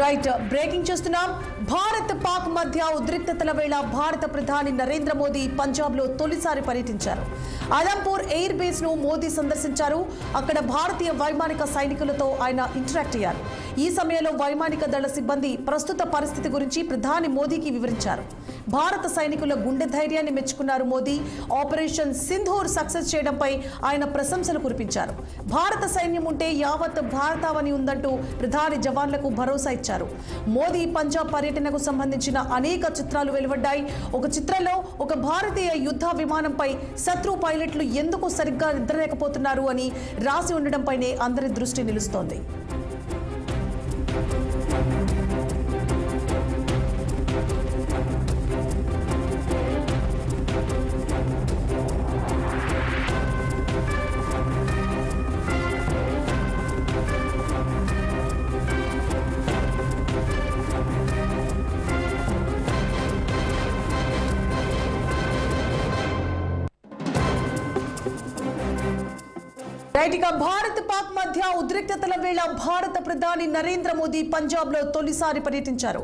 Right breaking చూస్తున్నాం. భారత్ పాక్ మధ్య ఉద్రిక్తతల వేళ భారత ప్రధాని నరేంద్ర మోదీ పంజాబ్ లో తొలిసారి పర్యటించారు. ఆదంపూర్ ఎయిర్ బేస్ ను మోదీ సందర్శించారు. అక్కడ భారతీయ వైమానిక సైనికులతో ఆయన ఇంటరాక్ట్ అయ్యారు. ఈ సమయంలో వైమానిక దళ సిబ్బంది ప్రస్తుత పరిస్థితి గురించి ప్రధాని మోదీకి వివరించారు. భారత సైనికుల గుండె ధైర్యాన్ని మెచ్చుకున్నారు మోదీ. ఆపరేషన్ సింధూర్ సక్సెస్ చేయడంపై ఆయన ప్రశంసలు కురిపించారు. భారత సైన్యం ఉంటే యావత్ భారతావని ఉందంటూ ప్రధాని జవాన్లకు భరోసా ఇచ్చారు. మోదీ పంజాబ్ పర్యటనకు సంబంధించిన అనేక చిత్రాలు వెలువడ్డాయి. ఒక చిత్రంలో ఒక భారతీయ యుద్ధ విమానంపై శత్రు పైలట్లు ఎందుకు సరిగ్గా నిద్రలేకపోతున్నారు అని రాసి ఉండడంపైనే అందరి దృష్టి నిలుస్తోంది. రైట్గా భారత్ పాక్ మధ్య ఉద్రిక్తతల వేళ భారత ప్రధాని నరేంద్ర మోదీ పంజాబ్ లో తొలిసారి పర్యటించారు.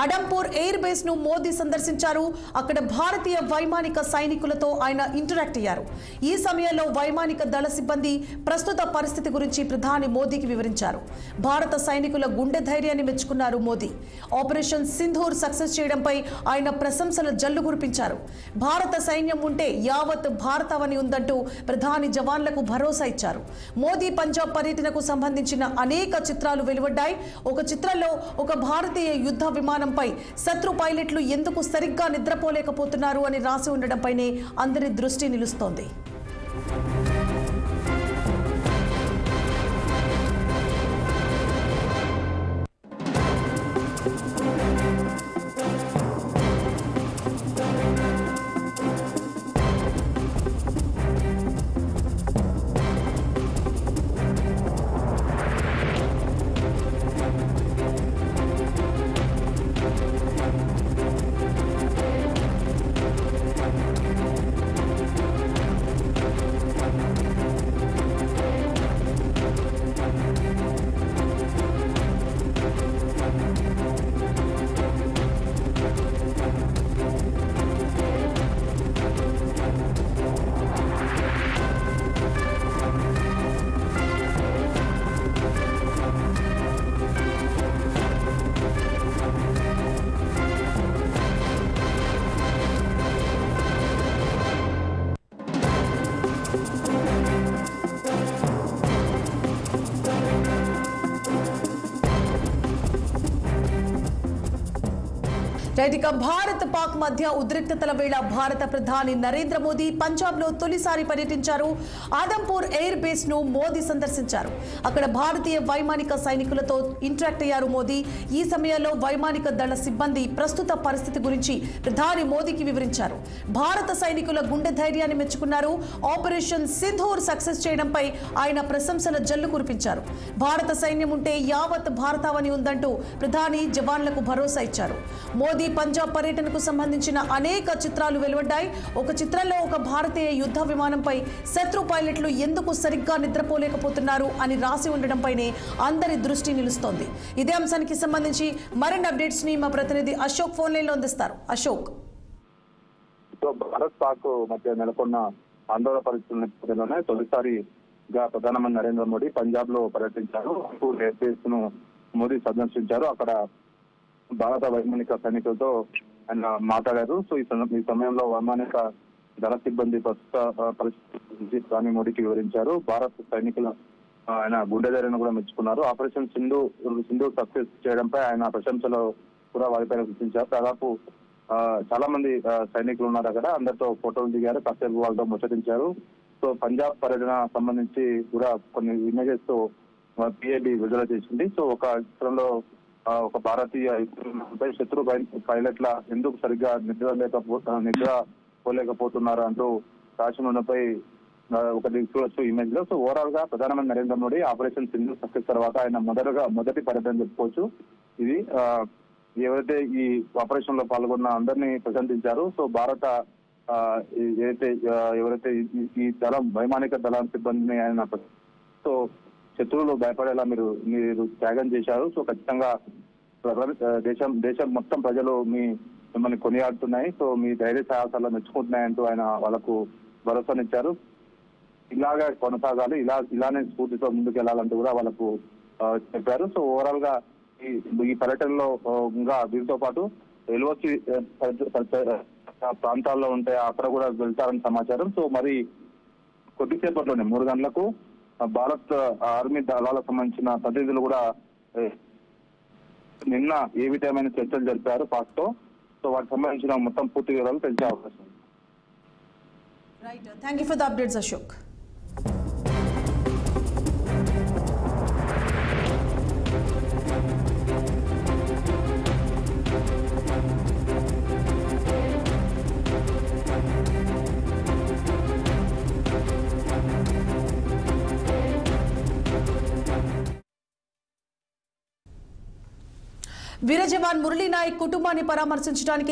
ఆదంపూర్ ఎయిర్ బేస్ ను మోదీ సందర్శించారు. అక్కడ భారతీయ వైమానిక సైనికులతో ఆయన ఇంటరాక్ట్ అయ్యారు. ఈ సమయంలో వైమానిక దళ సిబ్బంది ప్రస్తుత పరిస్థితి గురించి ప్రధాని మోదీకి వివరించారు. భారత సైనికుల గుండె ధైర్యాన్ని మెచ్చుకున్నారు మోదీ. ఆపరేషన్ సింధూర్ సక్సెస్ చేయడంపై ఆయన ప్రశంసల జల్లు కురిపించారు. భారత సైన్యం ఉంటే యావత్ భారతావని ఉందంటూ ప్రధాని జవాన్లకు భరోసా ఇచ్చారు. మోదీ పంజాబ్ పర్యటనకు సంబంధించిన అనేక చిత్రాలు వెలువడ్డాయి. ఒక చిత్రంలో ఒక భారతీయ యుద్ధ విమానంపై శత్రు పైలట్లు ఎందుకు సరిగ్గా నిద్రపోలేకపోతున్నారు అని రాసి ఉండడంపైనే అందరి దృష్టి నిలుస్తోంది. రైట్, భారత్ పాక్ మధ్య ఉద్రిక్తతల వేళ భారత ప్రధాని నరేంద్ర మోదీ పంజాబ్ లో తొలిసారి పర్యటించారు. ఆదంపూర్ ఎయిర్ బేస్ ను మోదీ సందర్శించారు. అక్కడ భారతీయ వైమానిక సైనికులతో ఇంటరాక్ట్ అయ్యారు మోదీ. ఈ సమయంలో వైమానిక దళ సిబ్బంది ప్రస్తుత పరిస్థితి గురించి ప్రధాని మోదీకి వివరించారు. భారత సైనికుల గుండె ధైర్యాన్ని మెచ్చుకున్నారు. ఆపరేషన్ సింధూర్ సక్సెస్ చేయడంపై ఆయన ప్రశంసల జల్లు కురిపించారు. భారత సైన్యం ఉంటే యావత్ భారతావని ఉందంటూ ప్రధాని జవాన్లకు భరోసా ఇచ్చారు. మోదీ పంజాబ్ పర్యటనకు సంబంధించిన అనేక చిత్రాలు వెలువడ్డాయి. ఒక చిత్రంలో ఒక భారతీయ యుద్ధ విమానంపై శత్రు పైలట్లు ఎందుకు సరిగ్గా నిద్రపోలేకపోతున్నారు అని రాసి ఉండడంపైనే అందరి దృష్టి నిలుస్తోంది. ఇదే అంశానికి సంబంధించి మరిన్ని అప్డేట్స్ ని మా ప్రతినిధి అశోక్ ఫోన్ లైన్ లో అందిస్తారు. అశోక్, భారత్ పాక్ మధ్య నెలకొన్న ఆందోళన పరిస్థితుల నేపథ్యంలోనే తొలిసారిగా ప్రధానమంత్రి నరేంద్ర మోడీ పంజాబ్ లో పర్యటించారు. ఎయిర్ బేస్ ను మోదీ సందర్శించారు. అక్కడ భారత వైమానిక సైనికులతో ఆయన మాట్లాడారు. సో ఈ సమయంలో వైమానిక దళ సిబ్బంది ప్రస్తుత పరిస్థితి గురించి ప్రధాని మోడీకి వివరించారు. భారత సైనికుల ఆయన గుండె ధైర్యాన్ని కూడా మెచ్చుకున్నారు. ఆపరేషన్ సింధూర్ సక్సెస్ చేయడంపై ఆయన ప్రశంసలు కూడా వారిపైన గుర్తించారు. దాదాపు చాలా మంది సైనికులు ఉన్నారు అక్కడ. అందరితో ఫోటోలు దిగారు, కాసేపు వాళ్ళతో ముచ్చటించారు. సో పంజాబ్ పర్యటన సంబంధించి కూడా కొన్ని ఇమేజెస్ తో పిఐబి విడుదల చేసింది. సో ఒక చిత్రంలో ఒక భారతీయ శత్రు పైలట్ల ఎందుకు సరిగ్గా నిద్రపోలేకపోతున్నారు అంటూ రాసినపై ఒకటి చూడొచ్చు ఇమేజ్ లో. సో ఓవరాల్ గా ప్రధానమంత్రి నరేంద్ర మోడీ ఆపరేషన్ సింధూర్ సక్సెస్ తర్వాత ఆయన మొదటి పర్యటన చెప్పుకోవచ్చు. ఇది ఎవరైతే ఈ ఆపరేషన్ లో పాల్గొన్న అందరినీ ప్రశంసించారు. సో భారత ఎవరైతే ఈ దళం వైమానిక దళం సిబ్బందిని ఆయన సో శత్రువులు భయపడేలా మీరు త్యాగం చేశారు. సో ఖచ్చితంగా దేశం మొత్తం ప్రజలు మిమ్మల్ని కొనియాడుతున్నాయి. సో మీ ధైర్య సాహసాలు మెచ్చుకుంటున్నాయంటూ ఆయన వాళ్ళకు భరోసానిచ్చారు. ఇలాగా కొనసాగాలి, ఇలానే స్ఫూర్తితో ముందుకెళ్లాలంటూ కూడా వాళ్ళకు చెప్పారు. సో ఓవరాల్ గా ఈ పర్యటనలో ఇంకా వీరితో పాటు ఎల్ఓసి ప్రాంతాల్లో ఉంటే అక్కడ కూడా వెళ్తారని సమాచారం. సో మరి కొద్దిసేపట్లోనే 3 గంటలకు భారత్ ఆర్మీ దళాలకు సంబంధించిన ప్రతినిధులు కూడా నిన్న ఏ విధమైన చర్చలు జరిపారు పాక్ తో. సో వాటికి సంబంధించిన మొత్తం పూర్తి వివరాలు తెలిసే అవకాశం ఉంది. Right, thank you for the updates Ashok. వీర జవాన్ మురళీ నాయక్ కుటుంబాన్ని పరామర్శించడానికి